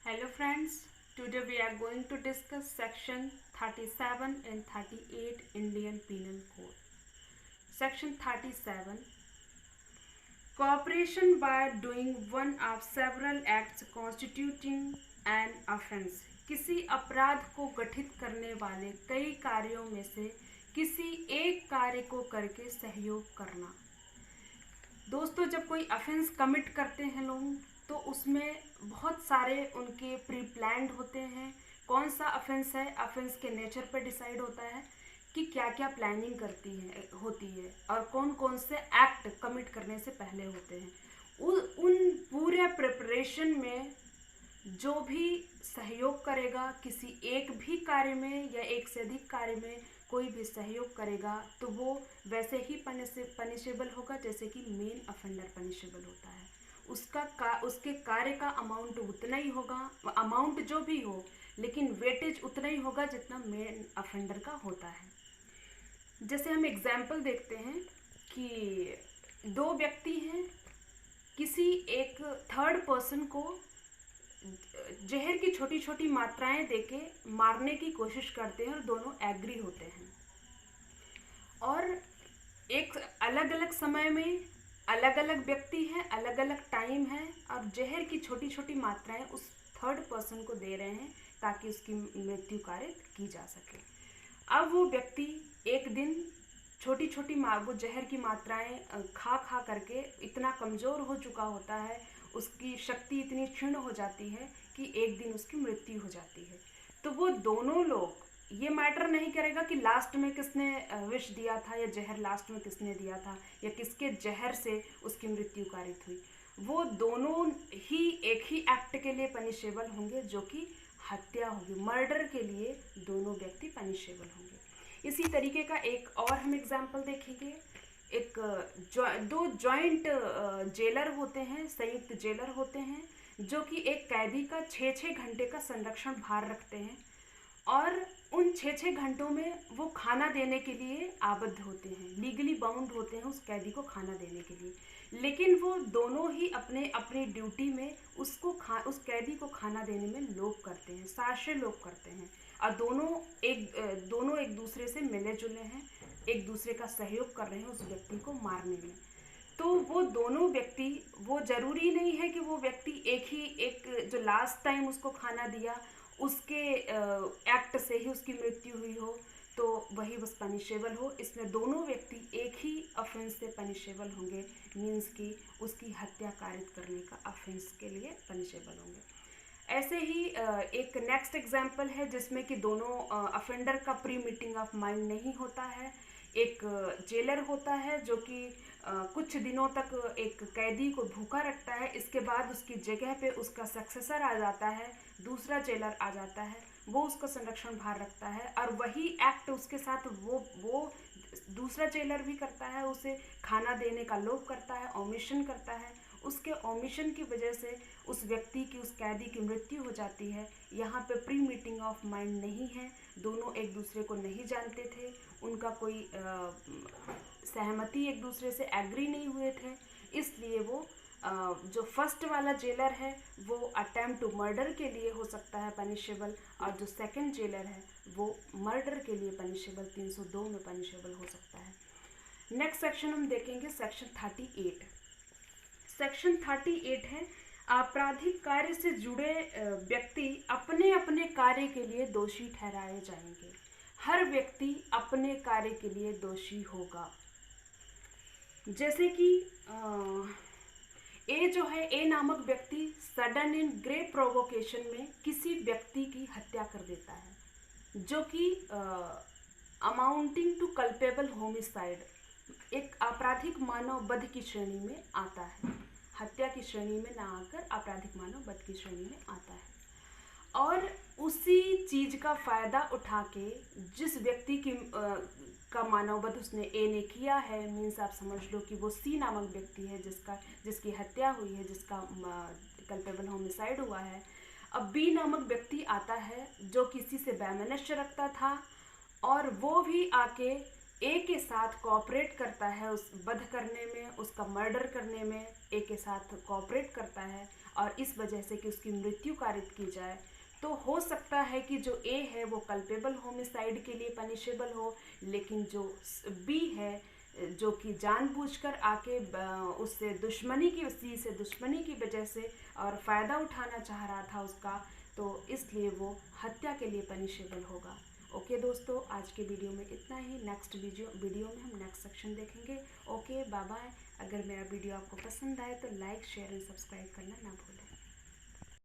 Hello friends, today we are going to discuss section 37 and 38 Indian Penal Code. Section 37 Cooperation by doing one of several acts constituting an offense. किसी अपराध को गठित करने वाले कई कार्यों में से किसी एक कार्य को करके सहयोग करना। दोस्तों, जब कोई अफेंस कमिट करते हैं लोग तो उसमें बहुत सारे उनके प्री प्लान्ड होते हैं। कौन सा अफेंस है, अफेंस के नेचर पर डिसाइड होता है कि क्या क्या प्लानिंग होती है और कौन कौन से एक्ट कमिट करने से पहले होते हैं। उन पूरे प्रिपरेशन में जो भी सहयोग करेगा किसी एक भी कार्य में या एक से अधिक कार्य में कोई भी सहयोग करेगा तो वो वैसे ही पनिशेबल होगा जैसे कि मेन अफेंडर पनिशेबल होता है। उसके कार्य का अमाउंट उतना ही होगा, अमाउंट जो भी हो, लेकिन वेटेज उतना ही होगा जितना मेन अफेंडर का होता है। जैसे हम एग्जाम्पल देखते हैं कि दो व्यक्ति हैं, किसी एक थर्ड पर्सन को जहर की छोटी छोटी मात्राएं देके मारने की कोशिश करते हैं और दोनों एग्री होते हैं और एक अलग अलग समय में अलग अलग व्यक्ति हैं, अलग अलग टाइम है और जहर की छोटी छोटी मात्राएं उस थर्ड पर्सन को दे रहे हैं ताकि उसकी मृत्यु कारित की जा सके। अब वो व्यक्ति एक दिन छोटी छोटी वो जहर की मात्राएं खा खा करके इतना कमज़ोर हो चुका होता है, उसकी शक्ति इतनी क्षीण हो जाती है कि एक दिन उसकी मृत्यु हो जाती है। तो वो दोनों लोग, ये मैटर नहीं करेगा कि लास्ट में किसने विष दिया था या जहर लास्ट में किसने दिया था या किसके जहर से उसकी मृत्यु कारित हुई, वो दोनों ही एक ही एक्ट के लिए पनिशेबल होंगे जो कि हत्या होगी। मर्डर के लिए दोनों व्यक्ति पनिशेबल होंगे। इसी तरीके का एक और हम एग्जाम्पल देखेंगे। दो जॉइंट जेलर होते हैं, संयुक्त जेलर होते हैं जो कि एक कैदी का 6-6 घंटे का संरक्षण भार रखते हैं और उन 6-6 घंटों में वो खाना देने के लिए आबद्ध होते हैं, लीगली बाउंड होते हैं उस कैदी को खाना देने के लिए। लेकिन वो दोनों ही अपनी ड्यूटी में उस कैदी को खाना देने में लोग करते हैं, साशे लोग करते हैं और दोनों एक दूसरे से मिले जुले हैं, एक दूसरे का सहयोग कर रहे हैं उस व्यक्ति को मारने में। तो वो दोनों व्यक्ति, वो ज़रूरी नहीं है कि वो व्यक्ति एक जो लास्ट टाइम उसको खाना दिया उसके एक्ट से ही उसकी मृत्यु हुई हो तो वही बस पनिशेबल हो। इसमें दोनों व्यक्ति एक ही ऑफेंस से पनिशेबल होंगे, मीन्स कि उसकी हत्या कारित करने का ऑफेंस के लिए पनिशेबल होंगे। ऐसे ही एक नेक्स्ट एग्जाम्पल है जिसमें कि दोनों अफेंडर का प्री मीटिंग ऑफ माइंड नहीं होता है। एक जेलर होता है जो कि कुछ दिनों तक एक कैदी को भूखा रखता है, इसके बाद उसकी जगह पे उसका सक्सेसर आ जाता है, दूसरा जेलर आ जाता है, वो उसका संरक्षण भार रखता है और वही एक्ट उसके साथ वो दूसरा जेलर भी करता है, उसे खाना देने का लोभ करता है, ओमिशन करता है। उसके ओमिशन की वजह से उस व्यक्ति की, उस कैदी की मृत्यु हो जाती है। यहाँ पे प्री मीटिंग ऑफ माइंड नहीं है, दोनों एक दूसरे को नहीं जानते थे, उनका कोई सहमति एक दूसरे से एग्री नहीं हुए थे, इसलिए वो जो फर्स्ट वाला जेलर है वो अटेम्प्ट टू मर्डर के लिए हो सकता है पनिशेबल और जो सेकंड जेलर है वो मर्डर के लिए पनिशेबल 302 में पनिशेबल हो सकता है। नेक्स्ट सेक्शन हम देखेंगे सेक्शन 38। सेक्शन 38 है आपराधिक कार्य से जुड़े व्यक्ति अपने अपने कार्य के लिए दोषी ठहराए जाएंगे। हर व्यक्ति अपने कार्य के लिए दोषी होगा। जैसे कि ए जो है, ए नामक व्यक्ति सडन इन ग्रेट प्रोवोकेशन में किसी व्यक्ति की हत्या कर देता है जो कि अमाउंटिंग टू कल्पेबल होमिसाइड, एक आपराधिक मानव वध की श्रेणी में आता है, हत्या की श्रेणी में ना आकर आपराधिक मानव वध की श्रेणी में आता है। और उसी चीज़ का फ़ायदा उठा के जिस व्यक्ति की का मानववध उसने ए ने किया है, मीन्स आप समझ लो कि वो सी नामक व्यक्ति है जिसकी हत्या हुई है, जिसका कल्पेबल होमिसाइड हुआ है। अब बी नामक व्यक्ति आता है जो किसी से वैमनस्य रखता था और वो भी आके ए के साथ कोऑपरेट करता है उस वध करने में, उसका मर्डर करने में ए के साथ कोऑपरेट करता है और इस वजह से कि उसकी मृत्यु कारित की जाए, तो हो सकता है कि जो ए है वो कल्पेबल होमिसाइड के लिए पनिशेबल हो, लेकिन जो बी है जो कि जानबूझकर आके उससे दुश्मनी की वजह से और फ़ायदा उठाना चाह रहा था उसका, तो इसलिए वो हत्या के लिए पनिशेबल होगा। ओके दोस्तों, आज के वीडियो में इतना ही। नेक्स्ट वीडियो में हम नेक्स्ट सेक्शन देखेंगे। Okay, bye bye. अगर मेरा वीडियो आपको पसंद आए तो लाइक, शेयर एंड सब्सक्राइब करना ना भूलें।